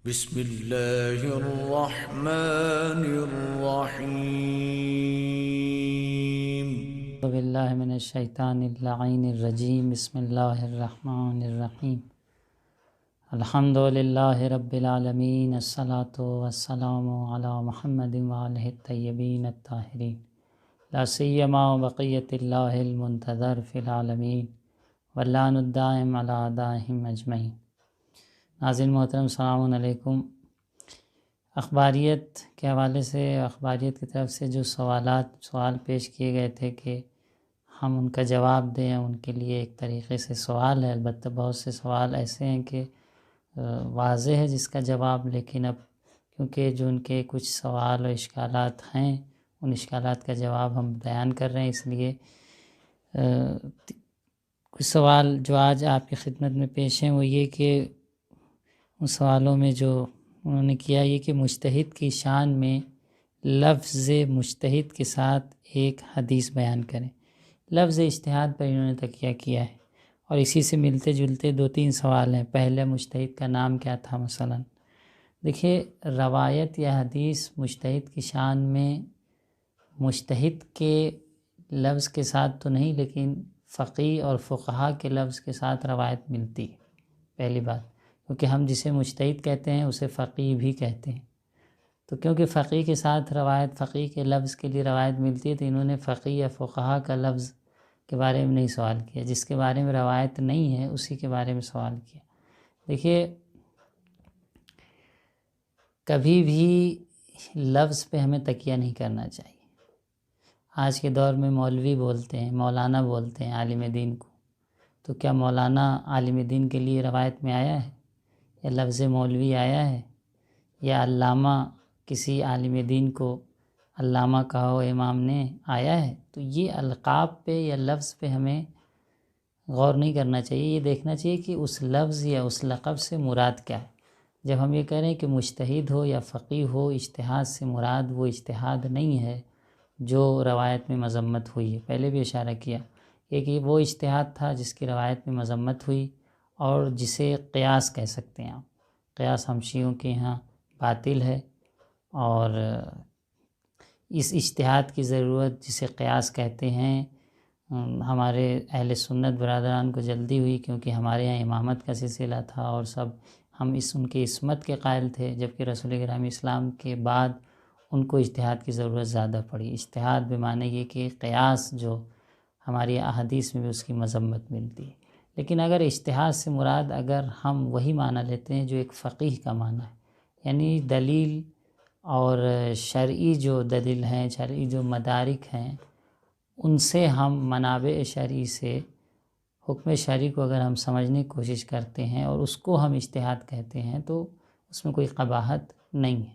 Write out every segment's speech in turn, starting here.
بسم اللہ الرحمن الرحیم۔ اعوذ باللہ من الشیطان اللعین الرجیم۔ بسم اللہ الرحمن الرحیم۔ الحمدللہ رب العالمین، الصلاۃ والسلام علی محمد وآلہ الطیبین الطاہرین، لا سیما بقیۃ اللہ المنتظر فی العالمین واللعن الدائم علی اعدائہم اجمعین۔ ناظرین محترم، السلام علیکم۔ اخباریت کے حوالے سے اخباریت کی طرف سے جو سوال پیش کیے گئے تھے کہ ہم ان کا جواب دیں، ان کے لیے ایک طریقے سے سوال ہے۔ البتہ بہت سے سوال ایسے ہیں کہ واضح ہے جس کا جواب، لیکن اب کیونکہ جو ان کے کچھ سوال و اشکالات ہیں، ان اشکالات کا جواب ہم بیان کر رہے ہیں، اس لیے کچھ سوال جو آج آپ کی خدمت میں پیش ہیں وہ یہ کہ ان سوالوں میں جو انہوں نے کیا یہ کہ مجتہد کی شان میں لفظ مجتہد کے ساتھ ایک حدیث بیان کریں۔ لفظ اجتہاد پر انہوں نے تکیہ کیا ہے، اور اسی سے ملتے جلتے دو تین سوال ہیں۔ پہلے مجتہد کا نام کیا تھا مثلا؟ دیکھیے، روایت یا حدیث مجتہد کی شان میں مجتہد کے لفظ کے ساتھ تو نہیں، لیکن فقیہ اور فقہا کے لفظ کے ساتھ روایت ملتی ہے، پہلی بات، کیونکہ ہم جسے مجتہد کہتے ہیں اسے فقیہ بھی کہتے ہیں۔ تو کیونکہ فقیہ کے ساتھ روایت، فقیہ کے لفظ کے لیے روایت ملتی ہے، تو انہوں نے فقیہ یا فقہا کا لفظ کے بارے میں نہیں سوال کیا، جس کے بارے میں روایت نہیں ہے اسی کے بارے میں سوال کیا۔ دیکھیے، کبھی بھی لفظ پہ ہمیں تکیہ نہیں کرنا چاہیے۔ آج کے دور میں مولوی بولتے ہیں، مولانا بولتے ہیں عالم دین کو، تو کیا مولانا عالم دین کے لیے روایت میں آیا ہے؟ یا لفظ مولوی آیا ہے؟ یا علامہ کسی عالم دین کو علامہ کہا ہو امام نے آیا ہے؟ تو یہ القاب پہ یا لفظ پہ ہمیں غور نہیں کرنا چاہیے، یہ دیکھنا چاہیے کہ اس لفظ یا اس لقب سے مراد کیا ہے۔ جب ہم یہ کہہ رہے ہیں کہ مجتہد ہو یا فقیہ ہو، اجتہاد سے مراد وہ اجتہاد نہیں ہے جو روایت میں مذمت ہوئی ہے۔ پہلے بھی اشارہ کیا کہ وہ اجتہاد تھا جس کی روایت میں مذمت ہوئی، اور جسے قیاس کہہ سکتے ہیں آپ۔ قیاس ہم شیعوں کے یہاں باطل ہے، اور اس اجتہاد کی ضرورت جسے قیاس کہتے ہیں ہمارے اہل سنت برادران کو جلدی ہوئی، کیونکہ ہمارے یہاں امامت کا سلسلہ تھا اور سب ہم ان کے عصمت کے قائل تھے، جبکہ رسول گرامی اسلام کے بعد ان کو اجتہاد کی ضرورت زیادہ پڑی۔ اجتہاد بمعنی یہ کہ قیاس جو ہماری احادیث میں بھی اس کی مذمت ملتی ہے۔ لیکن اگر اجتہاد سے مراد اگر ہم وہی معنی لیتے ہیں جو ایک فقیہ کا معنی ہے، یعنی دلیل اور شرعی جو دلیل ہیں، شرعی جو مدارک ہیں، ان سے ہم منابع شرعی سے حکم شرعی کو اگر ہم سمجھنے کی کوشش کرتے ہیں اور اس کو ہم اجتہاد کہتے ہیں، تو اس میں کوئی قباحت نہیں ہے۔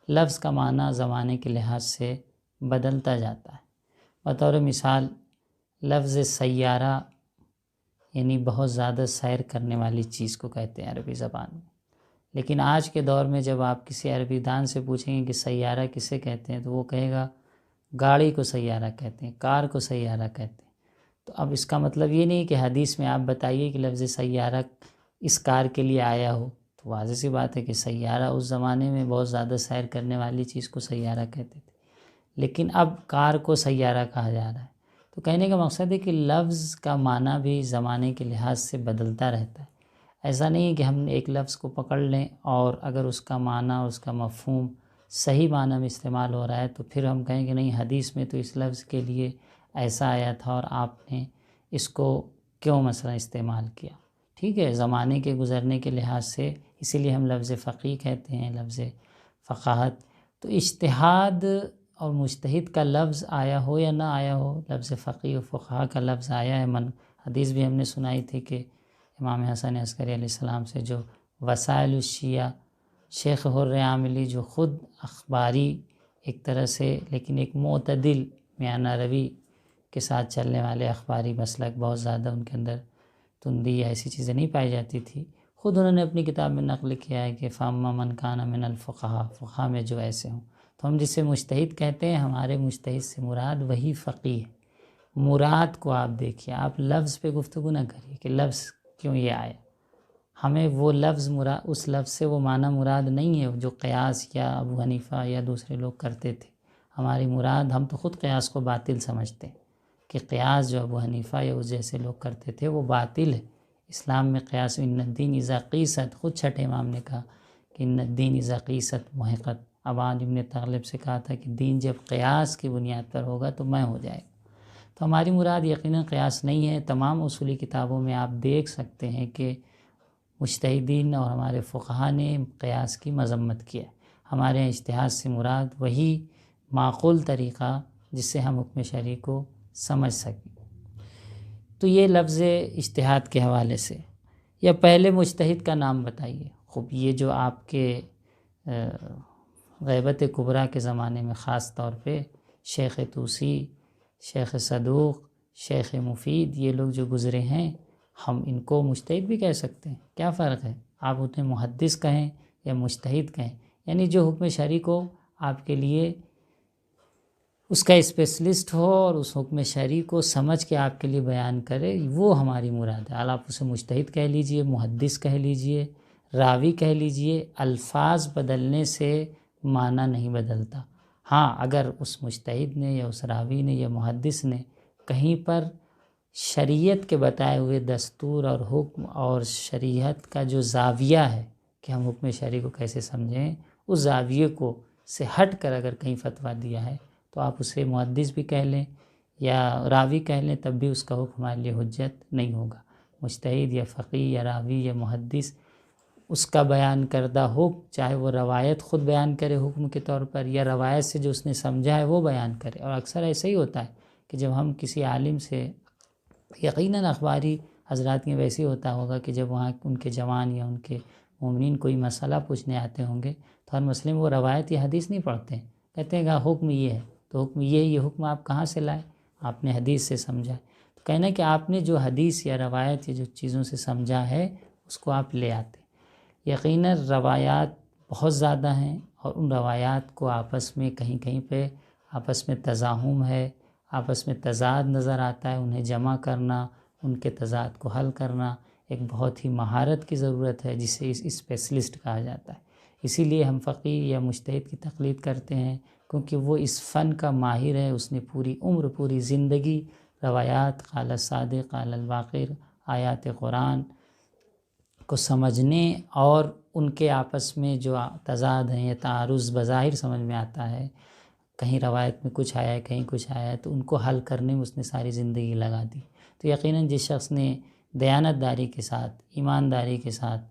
لفظ کا معنی زمانے کے لحاظ سے بدلتا جاتا ہے۔ بطور مثال، لفظ سیارہ یعنی بہت زیادہ سیر کرنے والی چیز کو کہتے ہیں عربی زبان میں، لیکن آج کے دور میں جب آپ کسی عربی دان سے پوچھیں گے کہ سیارہ کسے کہتے ہیں، تو وہ کہے گا گاڑی کو سیارہ کہتے ہیں، کار کو سیارہ کہتے ہیں۔ تو اب اس کا مطلب یہ نہیں کہ حدیث میں آپ بتائیے کہ لفظ سیارہ اس کار کے لیے آیا ہو، تو واضح سی بات ہے کہ سیارہ اس زمانے میں بہت زیادہ سیر کرنے والی چیز کو سیارہ کہتے تھے، لیکن اب کار کو سیارہ کہا جا رہا ہے۔ تو کہنے کا مقصد ہے کہ لفظ کا معنی بھی زمانے کے لحاظ سے بدلتا رہتا ہے۔ ایسا نہیں ہے کہ ہم ایک لفظ کو پکڑ لیں اور اگر اس کا معنی اور اس کا مفہوم صحیح معنی میں استعمال ہو رہا ہے تو پھر ہم کہیں کہ نہیں، حدیث میں تو اس لفظ کے لیے ایسا آیا تھا اور آپ نے اس کو کیوں مثلا استعمال کیا۔ ٹھیک ہے، زمانے کے گزرنے کے لحاظ سے اسی لیے ہم لفظ فقیہ کہتے ہیں، لفظ فقاہت۔ تو اجتہاد اور مجتہد کا لفظ آیا ہو یا نہ آیا ہو، لفظ فقیہ و فقہا کا لفظ آیا ہے۔ حدیث بھی ہم نے سنائی تھی کہ امام حسن عسکری علیہ السلام سے جو وسائل الشیعہ شیخ حر عاملی، جو خود اخباری ایک طرح سے لیکن ایک معتدل میانہ روی کے ساتھ چلنے والے اخباری مسلک، بہت زیادہ ان کے اندر تندی یا ایسی چیزیں نہیں پائی جاتی تھی، خود انہوں نے اپنی کتاب میں نقل کیا ہے کہ فَأَمَّا مَنْ كَانَ مِنَ الْفُقَهَا، فقہا میں جو ایسے ہوں۔ تو ہم جسے مجتہد کہتے ہیں، ہمارے مجتہد سے مراد وہی فقیہ ہے۔ مراد کو آپ دیکھیے، آپ لفظ پہ گفتگو نہ کریے کہ لفظ کیوں یہ آیا۔ ہمیں وہ لفظ اس لفظ سے وہ معنی مراد نہیں ہے جو قیاس یا ابو حنیفہ یا دوسرے لوگ کرتے تھے. ہماری مراد، ہم تو خود قیاس کو باطل سمجھتے ہیں کہ قیاس جو ابو حنیفہ یا اس جیسے لوگ کرتے تھے وہ باطل ہے. اسلام میں قیاس ان الدین اذا قیست، خود چھٹے امام نے کہا کہ ان الدین اذا قیست محقت. عباد ابن تغلب سے کہا تھا کہ دین جب قیاس کی بنیاد پر ہوگا تو میں ہو جائے گا. تو ہماری مراد یقیناً قیاس نہیں ہے. تمام اصولی کتابوں میں آپ دیکھ سکتے ہیں کہ مجتہدین اور ہمارے فقہا نے قیاس کی مذمت کیا. ہمارے اجتہاد سے مراد وہی معقول طریقہ جس سے ہم حکم شرعی کو سمجھ سکیں. تو یہ لفظ اجتہاد کے حوالے سے، یا پہلے مجتہد کا نام بتائیے. خوب یہ جو آپ کے غیبت کبریٰ کے زمانے میں خاص طور پہ شیخ طوسی، شیخ صدوق، شیخ مفید، یہ لوگ جو گزرے ہیں، ہم ان کو مجتہد بھی کہہ سکتے ہیں. کیا فرق ہے؟ آپ انہیں محدث کہیں یا مجتہد کہیں، یعنی جو حکم شرعی کو آپ کے لیے اس کا اسپیشلسٹ ہو اور اس حکم شرعی کو سمجھ کے آپ کے لیے بیان کرے، وہ ہماری مراد ہے. آپ اسے مجتہد کہہ لیجئے، محدث کہہ لیجئے، راوی کہہ لیجئے. الفاظ بدلنے سے معنی نہیں بدلتا. ہاں، اگر اس مجتہد نے یا اس راوی نے یا محدث نے کہیں پر شریعت کے بتائے ہوئے دستور اور حکم اور شریعت کا جو زاویہ ہے کہ ہم حکم شرعی کو کیسے سمجھیں، اس زاویے کو سے ہٹ کر اگر کہیں فتویٰ دیا ہے تو آپ اسے محدث بھی کہہ لیں یا راوی کہہ لیں، تب بھی اس کا حکم ہمارے لیے حجت نہیں ہوگا. مجتہد یا فقیہ یا راوی یا محدث، اس کا بیان کردہ حکم، چاہے وہ روایت خود بیان کرے حکم کے طور پر یا روایت سے جو اس نے سمجھا ہے وہ بیان کرے. اور اکثر ایسا ہی ہوتا ہے کہ جب ہم کسی عالم سے، یقیناً اخباری حضرات میں ویسے ہی ہوتا ہوگا کہ جب وہاں ان کے جوان یا ان کے مومنین کوئی مسئلہ پوچھنے آتے ہوں گے تو ہر مسئلے میں وہ روایت یا حدیث نہیں پڑھتے ہیں، کہتے ہیں کہ حکم یہ ہے. تو حکم یہ حکم آپ کہاں سے لائے؟ آپ نے حدیث سے سمجھا ہے. تو کہنا ہے کہ آپ نے جو حدیث یا روایت یا جو چیزوں سے سمجھا ہے اس کو آپ لے آتے. یقیناً روایات بہت زیادہ ہیں اور ان روایات کو آپس میں کہیں کہیں پہ آپس میں تزاحم ہے، آپس میں تضاد نظر آتا ہے. انہیں جمع کرنا، ان کے تضاد کو حل کرنا ایک بہت ہی مہارت کی ضرورت ہے جسے اسپیشلسٹ کہا جاتا ہے. اسی لیے ہم فقیہ یا مجتہد کی تقلید کرتے ہیں کیونکہ وہ اس فن کا ماہر ہے. اس نے پوری عمر، پوری زندگی روایات، قال الصادق، قال الباقر، آیات قرآن کو سمجھنے اور ان کے آپس میں جو تضاد ہیں یا تعارض بظاہر سمجھ میں آتا ہے، کہیں روایت میں کچھ آیا ہے کہیں کچھ آیا ہے، تو ان کو حل کرنے میں اس نے ساری زندگی لگا دی. تو یقیناً جس شخص نے دیانت داری کے ساتھ، ایمانداری کے ساتھ،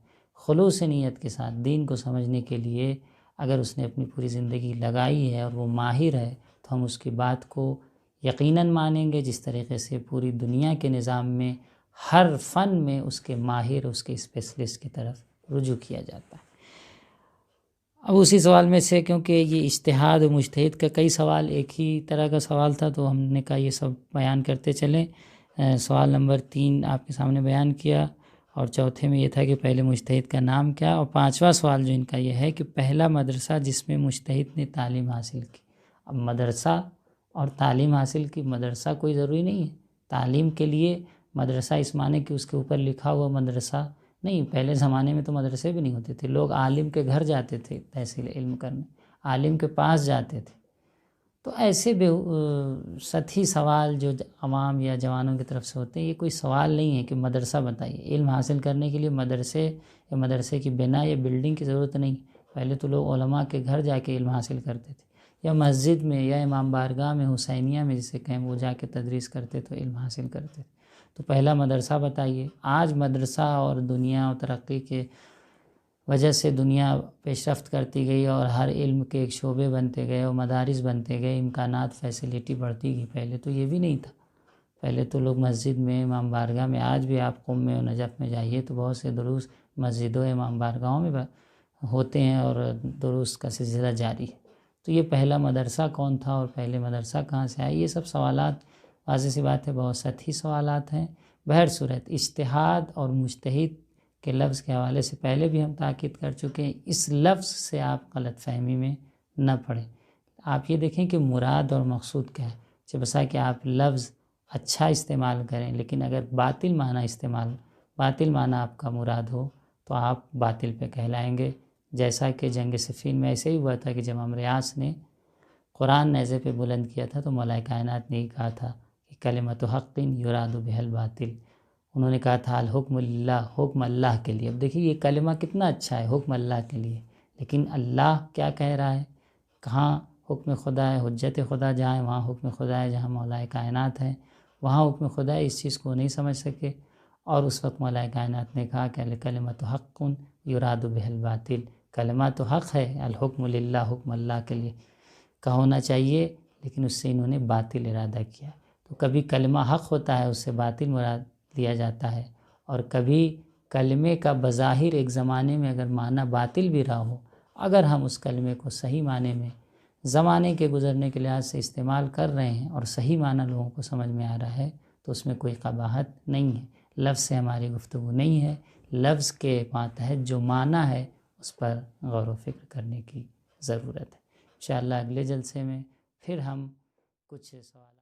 خلوص نیت کے ساتھ دین کو سمجھنے کے لیے اگر اس نے اپنی پوری زندگی لگائی ہے اور وہ ماہر ہے تو ہم اس کی بات کو یقیناً مانیں گے. جس طریقے سے پوری دنیا کے نظام میں ہر فن میں اس کے ماہر، اس کے اسپیشلسٹ کی طرف رجوع کیا جاتا ہے. اب اسی سوال میں سے، کیونکہ یہ اجتہاد و مجتہد کا کئی سوال ایک ہی طرح کا سوال تھا تو ہم نے کہا یہ سب بیان کرتے چلیں. سوال نمبر 3 آپ کے سامنے بیان کیا، اور چوتھے میں یہ تھا کہ پہلے مجتہد کا نام کیا، اور 5واں سوال جو ان کا یہ ہے کہ پہلا مدرسہ جس میں مجتہد نے تعلیم حاصل کی. اب مدرسہ اور تعلیم حاصل کی، مدرسہ کوئی ضروری نہیں ہے تعلیم کے لیے. مدرسہ اس معنی کہ اس کے اوپر لکھا ہوا مدرسہ نہیں. پہلے زمانے میں تو مدرسے بھی نہیں ہوتے تھے. لوگ عالم کے گھر جاتے تھے تحصیل علم کرنے، عالم کے پاس جاتے تھے. تو ایسے سطحی سوال جو عوام یا جوانوں کی طرف سے ہوتے ہیں، یہ کوئی سوال نہیں ہے کہ مدرسہ بتائیے. علم حاصل کرنے کے لیے مدرسے یا مدرسے کی بنا یا بلڈنگ کی ضرورت نہیں. پہلے تو لوگ علماء کے گھر جا کے علم حاصل کرتے تھے، یا مسجد میں یا امام بارگاہ میں، حسینیہ میں جسے کہیں، وہ جا کے تدریس کرتے تو علم حاصل کرتے. تو پہلا مدرسہ بتائیے. آج مدرسہ اور دنیا و ترقی کے وجہ سے دنیا پیش رفت کرتی گئی اور ہر علم کے ایک شعبے بنتے گئے اور مدارس بنتے گئے، امکانات، فیسلٹی بڑھتی گئی. پہلے تو یہ بھی نہیں تھا. پہلے تو لوگ مسجد میں، امام بارگاہ میں، آج بھی آپ قم میں و نجف میں جائیے تو بہت سے دروس مسجدوں، امام بارگاہوں میں ہوتے ہیں اور دروس کا سلسلہ جاری ہے. تو یہ پہلا مدرسہ کون تھا اور پہلے مدرسہ کہاں سے آیا؟ یہ سب سوالات واضح سی بات ہے بہت سطحی سوالات ہیں. بہر صورت اجتہاد اور مجتہد کے لفظ کے حوالے سے پہلے بھی ہم تاکید کر چکے ہیں. اس لفظ سے آپ غلط فہمی میں نہ پڑیں. آپ یہ دیکھیں کہ مراد اور مقصود کیا ہے. جب بسا کہ آپ لفظ اچھا استعمال کریں لیکن اگر باطل معنی آپ کا مراد ہو تو آپ باطل پہ کہلائیں گے، جیسا کہ جنگ صفین میں ایسے ہی ہوا تھا کہ جب عمرو یاس نے قرآن نیزے پہ بلند کیا تھا تو مولا کائنات نے ہی کہا تھا کہ کلمۃ حق یراد بها الباطل، انہوں نے کہا تھا الحکم للہ، حکم اللہ کے لیے۔ اب دیکھیے یہ کلمہ کتنا اچھا ہے، حکم اللہ کے لیے، لیکن اللہ کیا کہہ رہا ہے؟ کہاں حکم خدا ہے؟ حجت خدا جہاں ہے وہاں حکم خدا ہے، جہاں مولا کائنات ہے وہاں حکم خدا ہے۔ اس چیز کو نہیں سمجھ سکے، اور اس وقت مولا کائنات نے کہا کہ کلمۃ حق یراد بها الباطل، کلمہ تو حق ہے، الحکم للہ، حکم اللہ کے لیے کا ہونا چاہیے، لیکن اس سے انہوں نے باطل ارادہ کیا۔ تو کبھی کلمہ حق ہوتا ہے، اس سے باطل مراد لیا جاتا ہے، اور کبھی کلمے کا بظاہر ایک زمانے میں اگر معنی باطل بھی رہا ہو، اگر ہم اس کلمے کو صحیح معنی میں زمانے کے گزرنے کے لحاظ سے استعمال کر رہے ہیں اور صحیح معنی لوگوں کو سمجھ میں آ رہا ہے، تو اس میں کوئی قباحت نہیں ہے۔ لفظ سے ہماری گفتگو نہیں ہے، لفظ کے ماتحت جو معنی ہے اس پر غور و فکر کرنے کی ضرورت ہے۔ انشاءاللہ اگلے جلسے میں پھر ہم کچھ سوال